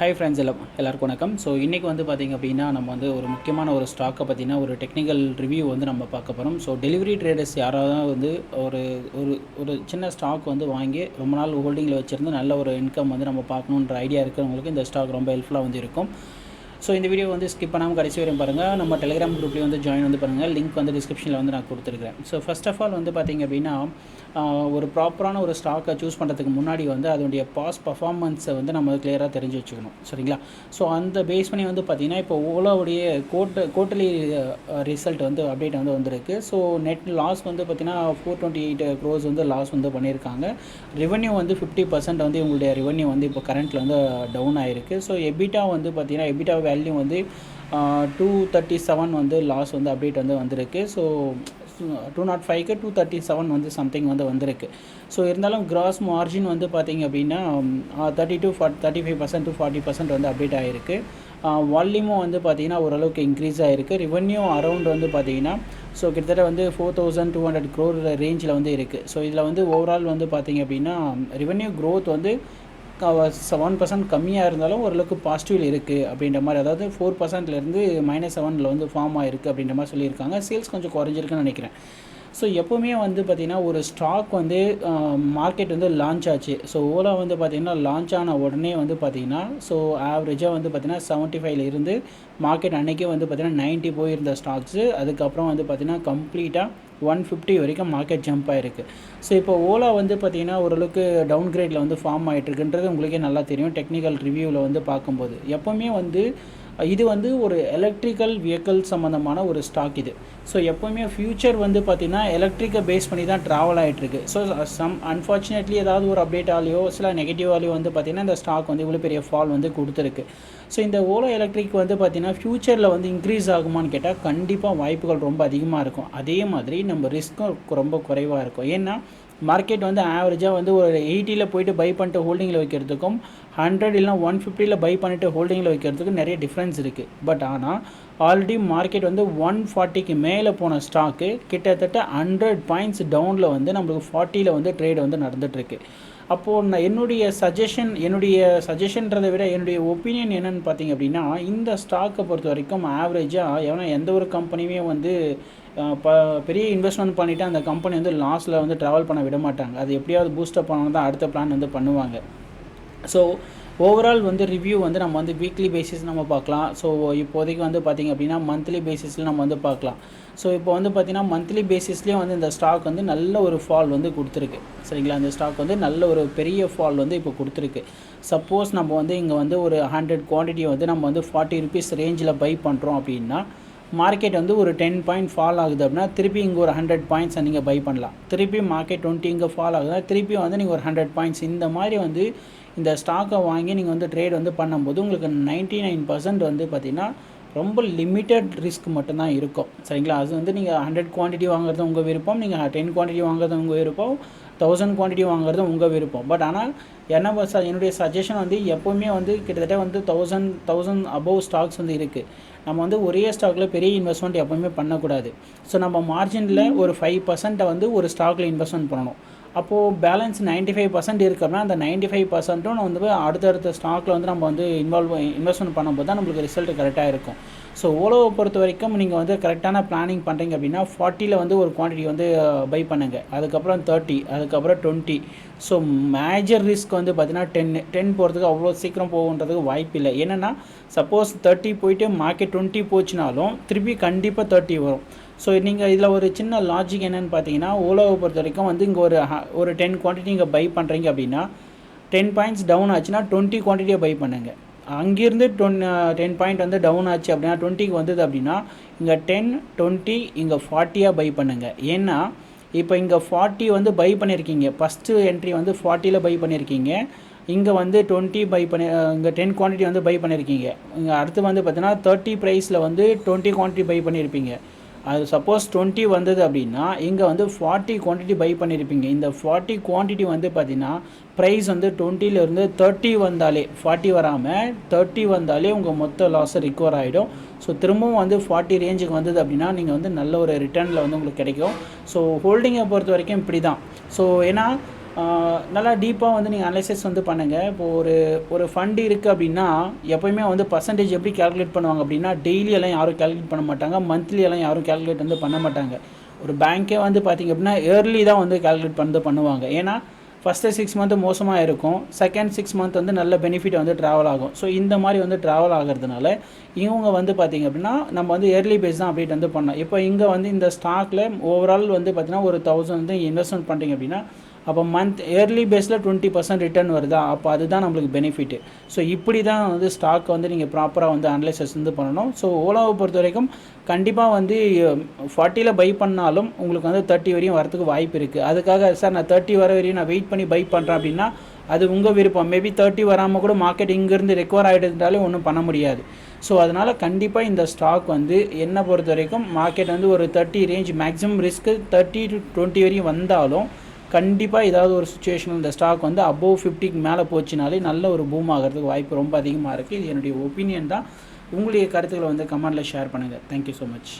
Hi friends எல்லாருக்கும் வணக்கம். So இன்றைக்கி வந்து பார்த்திங்க அப்படின்னா நம்ம வந்து ஒரு முக்கியமான ஒரு ஸ்டாக்கை பற்றினா ஒரு டெக்னிக்கல் ரிவ்யூ வந்து நம்ம பார்க்க போகிறோம். ஸோ டெலிவரி ட்ரேடர்ஸ் யாராவது வந்து ஒரு ஒரு ஒரு சின்ன ஸ்டாக் வந்து வாங்கி ரொம்ப நாள் ஹோல்டிங்கில் வச்சுருந்து நல்ல ஒரு இன்கம் வந்து நம்ம பார்க்கணுன்ற ஐடியா இருக்கிறவங்களுக்கு இந்த ஸ்டாக் ரொம்ப ஹெல்ப்ஃபுல்லாக வந்து இருக்கும். ஸோ இந்த வீடியோ வந்து ஸ்கிப் பண்ணாமல் கடைசி வரையும் பாருங்கள். நம்ம டெலிகிராம் குரூப்லேயும் வந்து ஜாயின் வந்து பண்ணுங்கள். லிங்க் வந்து டிஸ்கிரிப்ஷனில் வந்து நான் கொடுத்துருக்கேன். ஸோ ஃபர்ஸ்ட் ஆஃப் ஆல் வந்து பார்த்திங்க அப்படின்னா ஒரு ப்ராப்பரான ஒரு ஸ்டாக்கை சூஸ் பண்ணுறதுக்கு முன்னாடி வந்து அதனுடைய பாஸ்ட் பர்ஃபார்மன்ஸை வந்து நம்ம கிளியராக தெரிஞ்சு வச்சுக்கணும், சரிங்களா? ஸோ அந்த பேஸ் பண்ணி வந்து பார்த்திங்கன்னா இப்போ ஓலாவுடைய குவார்ட்டர்லி ரிசல்ட் வந்து அப்டேட் வந்து வந்திருக்கு. ஸோ நெட் லாஸ் வந்து பார்த்திங்கன்னா 428 crores வந்து லாஸ் வந்து பண்ணியிருக்காங்க. ரெவன்யூ வந்து 50% வந்து இவங்களுடைய ரெவன்யூ வந்து இப்போ கரண்ட்டில் வந்து டவுன் ஆகிருக்கு. ஸோ எபிட்டா வந்து பார்த்திங்கன்னா எபிட்டா வேல்யூ வந்து 237 வந்து லாஸ் வந்து அப்டேட் வந்து வந்திருக்கு. ஸோ 205க்கு 237 வந்து சம்திங் வந்து வந்திருக்கு. ஸோ இருந்தாலும் கிராஸ் மார்ஜின் வந்து பார்த்திங்க அப்படின்னா 35% to 40% வந்து அப்டேட் ஆகிருக்கு. வால்யூமும் வந்து பார்த்திங்கன்னா ஓரளவுக்கு இன்க்ரீஸ் ஆகிருக்கு. ரெவன்யூ அரௌண்ட் வந்து பார்த்திங்கன்னா ஸோ கிட்டத்தட்ட வந்து 4200 crore ரேஞ்சில் வந்து இருக்குது. ஸோ இதில் வந்து ஓவரால் வந்து பார்த்திங்க அப்படின்னா ரெவன்யூ க்ரோத் வந்து 7% கம்மியாக இருந்தாலும் ஓரளவுக்கு பாசிட்டிவ் இருக்குது அப்படின்ற மாதிரி, அதாவது 4%லேருந்து -7 வந்து ஃபார்ம் ஆகிருக்கு அப்படின்ற மாதிரி சொல்லியிருக்காங்க. சேல்ஸ் கொஞ்சம் குறைஞ்சிருக்குன்னு நினைக்கிறேன். ஸோ எப்போவுமே வந்து பார்த்திங்கன்னா ஒரு ஸ்டாக் வந்து மார்க்கெட் வந்து லான்ச் ஆச்சு. ஸோ ஓலா வந்து பார்த்திங்கன்னா லான்ச் ஆன உடனே வந்து பார்த்திங்கன்னா ஸோ ஆவரேஜாக வந்து பார்த்திங்கன்னா 75 இருந்து மார்க்கெட் அன்றைக்கே வந்து பார்த்திங்கன்னா 90 போயிருந்த ஸ்டாக்ஸு அதுக்கப்புறம் வந்து பார்த்திங்கன்னா கம்ப்ளீட்டாக 150 வரைக்கும் மார்க்கெட் ஜம்ப் ஆகிருக்கு. ஸோ இப்போ ஓலா வந்து பார்த்திங்கன்னா ஓரளவுக்கு டவுன் கிரேடில் வந்து ஃபார்ம் ஆகிட்டுருக்குன்றது உங்களுக்கே நல்லா தெரியும். டெக்னிக்கல் ரிவ்யூவில் வந்து பார்க்கும்போது எப்போவுமே வந்து இது வந்து ஒரு எலக்ட்ரிக்கல் வெஹிக்கிள் சம்மந்தமான ஒரு ஸ்டாக் இது. ஸோ எப்போவுமே ஃப்யூச்சர் வந்து பார்த்திங்கன்னா எலக்ட்ரிக்கை பேஸ் பண்ணி தான் ட்ராவல் ஆகிட்டுருக்கு. ஸோ அன்ஃபார்ச்சுனேட்லி ஏதாவது ஒரு அப்டேட்டாலேயோ சில நெகட்டிவாலேயோ வந்து பார்த்திங்கன்னா இந்த ஸ்டாக் வந்து இவ்வளோ பெரிய ஃபால் வந்து கொடுத்துருக்கு. ஸோ இந்த ஓலா எலக்ட்ரிக் வந்து பார்த்திங்கன்னா ஃப்யூச்சரில் வந்து இன்க்ரீஸ் ஆகுமான்னு கேட்டால் கண்டிப்பாக வாய்ப்புகள் ரொம்ப அதிகமாக இருக்கும். அதே மாதிரி நம்ம ரிஸ்க்கும் ரொம்ப குறைவாக இருக்கும். ஏன்னா மார்க்கெட் வந்து ஆவரேஜாக வந்து ஒரு 80 போய்ட்டு பை பண்ணிட்டு ஹோல்டிங்கில் வைக்கிறதுக்கும் 100 இல்லைனா 150 பை பண்ணிவிட்டு ஹோல்டிங்கில் வைக்கிறதுக்கும் நிறைய டிஃப்ரென்ஸ் இருக்குது. பட் ஆனால் ஆல்ரெடி மார்க்கெட் வந்து 140க்கு மேலே போன ஸ்டாக்கு கிட்டத்தட்ட 100 பாயிண்ட்ஸ் டவுனில் வந்து நம்மளுக்கு 40 வந்து ட்ரேட் வந்து நடந்துகிட்ருக்கு. அப்போது நான் என்னுடைய சஜஷன்றதை விட என்னுடைய ஒப்பீனியன் என்னென்னு பார்த்திங்க அப்படின்னா இந்த ஸ்டாக்கை பொறுத்த வரைக்கும் ஆவரேஜாக ஏன்னா எந்த ஒரு கம்பெனியுமே வந்து பெரிய இன்வெஸ்ட்மெண்ட் பண்ணிவிட்டு அந்த கம்பெனி வந்து லாஸில் வந்து ட்ராவல் பண்ண விட மாட்டாங்க. அது எப்படியாவது பூஸ்டப் பண்ணணும் தான் அடுத்த பிளான் வந்து பண்ணுவாங்க. ஸோ ஓவரால் வந்து ரிவ்யூ வந்து நம்ம வந்து வீக்லி பேசிஸ் நம்ம பார்க்கலாம். ஸோ இப்போதைக்கு வந்து பார்த்திங்க அப்படின்னா மந்த்லி பேசிஸில் நம்ம வந்து பார்க்கலாம். ஸோ இப்போ வந்து பார்த்திங்கன்னா மந்த்லி பேசிஸ்லேயும் வந்து இந்த ஸ்டாக் வந்து நல்ல ஒரு ஃபால் வந்து கொடுத்துருக்கு, சரிங்களா? இந்த ஸ்டாக் வந்து நல்ல ஒரு பெரிய ஃபால் வந்து இப்போ கொடுத்துருக்கு. சப்போஸ் நம்ம வந்து இங்கே வந்து ஒரு 100 குவான்டிட்டியை வந்து நம்ம வந்து 40 rupees ரேஞ்சில் பை பண்ணுறோம் அப்படின்னா மார்க்கெட் வந்து ஒரு 10 பாயிண்ட் ஃபால் ஆகுது அப்படின்னா திருப்பி இங்கே ஒரு 100 பாயிண்ட்ஸை நீங்கள் பை பண்ணலாம். திருப்பி மார்க்கெட் 20 இங்கே ஃபால் ஆகுதுன்னா திருப்பி வந்து நீங்கள் ஒரு 100 பாயிண்ட்ஸ் இந்த மாதிரி வந்து இந்த ஸ்டாக்கை வாங்கி நீங்கள் வந்து ட்ரேட் வந்து பண்ணும்போது உங்களுக்கு 99% வந்து பார்த்திங்கன்னா ரொம்ப லிமிட்டட் ரிஸ்க் மட்டும்தான் இருக்கும், சரிங்களா? அது வந்து நீங்கள் 100 குவான்டிட்டி வாங்குறது உங்கள் விருப்பம், நீங்கள் 10 குவான்டிட்டி வாங்குறது உங்கள் விருப்பம், 1000 குவான்டிட்டி வாங்குறது உங்கள் விருப்பம். பட் ஆனால் என்னுடைய சஜஷன் வந்து எப்போவுமே வந்து கிட்டத்தட்ட வந்து 1000 அபவ் ஸ்டாக்ஸ் வந்து இருக்குது. நம்ம வந்து ஒரே ஸ்டாக்கில் பெரிய இன்வெஸ்ட்மெண்ட் எப்போவுமே பண்ணக்கூடாது. ஸோ நம்ம மார்ஜினில் ஒரு 5% வந்து ஒரு ஸ்டாக்கில் இன்வெஸ்ட்மெண்ட் பண்ணணும். அப்போது பேலன்ஸ் 95% இருக்குன்னா அந்த 95%ம் வந்து அடுத்தடுத்த ஸ்டாக்கில் வந்து நம்ம வந்து இன்வெஸ்ட்மெண்ட் பண்ணும்போது தான் நம்மளுக்கு ரிசல்ட் கரெக்டாக இருக்கும். ஸோ ஓலோவை பொறுத்த வரைக்கும் நீங்கள் வந்து கரெக்டான பிளானிங் பண்ணுறீங்க அப்படின்னா 40 வந்து ஒரு குவான்டிட்டி வந்து பை பண்ணுங்கள், அதுக்கப்புறம் 30, அதுக்கப்புறம் 20. ஸோ மேஜர் ரிஸ்க் வந்து பார்த்திங்கன்னா 10 போகிறதுக்கு அவ்வளோ சீக்கிரம் போகுன்றதுக்கு வாய்ப்பு இல்லை. என்னென்னா சப்போஸ் 30 போயிட்டு மார்க்கெட் 20 போச்சுனாலும் திருப்பி கண்டிப்பாக 30 வரும். ஸோ நீங்கள் இதில் ஒரு சின்ன லாஜிக் என்னென்னு பார்த்தீங்கன்னா ஓலாவை பொறுத்த வரைக்கும் வந்து இங்கே ஒரு 10 குவான்டிட்டி இங்கே பை பண்ணுறீங்க அப்படின்னா 10 பாயிண்ட்ஸ் டவுன் ஆச்சுன்னா 20 குவான்டிட்டியை பை பண்ணுங்கள். அங்கேருந்து 10 பாயிண்ட் வந்து டவுன் ஆச்சு அப்படின்னா 20க்கு வந்தது அப்படின்னா இங்கே 10, 20 இங்கே 40 பை பண்ணுங்கள். ஏன்னா இப்போ இங்கே 40 வந்து பை பண்ணியிருக்கீங்க, ஃபஸ்ட்டு என்ட்ரி வந்து 40 பை பண்ணியிருக்கீங்க, இங்கே வந்து 20 பை பண்ணி இங்கே 10 குவான்டிட்டி வந்து பை பண்ணியிருக்கீங்க. இங்கே அடுத்து வந்து பார்த்தீங்கன்னா 30 ப்ரைஸில் வந்து 20 குவான்டிட்டி பை பண்ணியிருப்பீங்க. அது சப்போஸ் 20 வந்தது அப்படின்னா இங்கே வந்து 40 குவான்டிட்டி பை பண்ணியிருப்பீங்க. இந்த 40 குவான்டிட்டி வந்து பார்த்திங்கன்னா ப்ரைஸ் வந்து 20லேருந்து 30 வந்தாலே 40 வராமல் 30 வந்தாலே உங்கள் மொத்த லாஸை ரிக்கவர் ஆகிடும். ஸோ திரும்பவும் வந்து 40 ரேஞ்சுக்கு வந்தது அப்படின்னா நீங்கள் வந்து நல்ல ஒரு ரிட்டர்னில் வந்து உங்களுக்கு கிடைக்கும். ஸோ ஹோல்டிங்கை பொறுத்த வரைக்கும் இப்படி தான். ஸோ ஏன்னா நல்லா டீப்பாக வந்து நீங்கள் அனலைசிஸ் வந்து பண்ணுங்கள். இப்போது ஒரு ஃபண்ட் இருக்குது அப்படின்னா எப்போயுமே வந்து பர்சன்டேஜ் எப்படி கேல்குலேட் பண்ணுவாங்க அப்படின்னா டெய்லி எல்லாம் யாரும் கேல்குலேட் பண்ண மாட்டாங்க, மந்த்லி எல்லாம் யாரும் கேல்குலேட் வந்து பண்ண மாட்டாங்க. ஒரு பேங்க்கே வந்து பார்த்திங்க அப்படின்னா இயர்லி தான் வந்து கேல்குலேட் வந்து பண்ணுவாங்க. ஏன்னா ஃபஸ்ட்டு 6 மந்த்து மோசமாக இருக்கும், செகண்ட் 6 மந்த் வந்து நல்ல பெனிஃபிட் வந்து ட்ராவல் ஆகும். ஸோ இந்த மாதிரி வந்து ட்ராவல் ஆகிறதுனால இவங்க வந்து பார்த்திங்க அப்படின்னா நம்ம வந்து இயர்லி பேஸ் தான் அப்டேட் வந்து பண்ணோம். இப்போ இங்கே வந்து இந்த ஸ்டாக்கில் ஓவரால் வந்து பார்த்திங்கன்னா ஒரு 1000 வந்து இன்வெஸ்ட்மெண்ட் பண்ணுறீங்க அப்படின்னா அப்போ இயர்லி பேஸில் 20% ரிட்டர்ன் வருதா, அப்போ அதுதான் நம்மளுக்கு பெனிஃபிட்டு. ஸோ இப்படி தான் வந்து ஸ்டாக் வந்து நீங்கள் ப்ராப்பராக வந்து அனலைசிஸ் வந்து பண்ணணும். ஸோ ஓலாவை பொறுத்த வரைக்கும் கண்டிப்பாக வந்து 40ல் பை பண்ணாலும் உங்களுக்கு வந்து 30 வரையும் வரதுக்கு வாய்ப்பு இருக்குது. அதுக்காக சார் நான் 30 வர வரையும் நான் வெயிட் பண்ணி பை பண்ணுறேன் அப்படின்னா அது உங்கள் விருப்பம். மேபி 30 வராமல் கூட மார்க்கெட் இங்கேருந்து ரெக்கவர் ஆகிடுறதாலே ஒன்றும் பண்ண முடியாது. ஸோ அதனால் கண்டிப்பாக இந்த ஸ்டாக் வந்து என்னை பொறுத்த வரைக்கும் மார்க்கெட் வந்து ஒரு 30 ரேஞ்ச் மேக்ஸிமம் ரிஸ்க்கு 30 to 20 வரையும் வந்தாலும் கண்டிப்பாக ஏதாவது ஒரு சுச்சுவேஷன் இந்த ஸ்டாக் வந்து அபோவ் 50க்கு மேலே போச்சுனாலே நல்ல ஒரு பூம் ஆகிறதுக்கு வாய்ப்பு ரொம்ப அதிகமாக இருக்குது. இது என்னுடைய ஒப்பீனியன் தான். உங்களுடைய கருத்துக்களை வந்து கமெண்டில் ஷேர் பண்ணுங்கள். Thank you so much.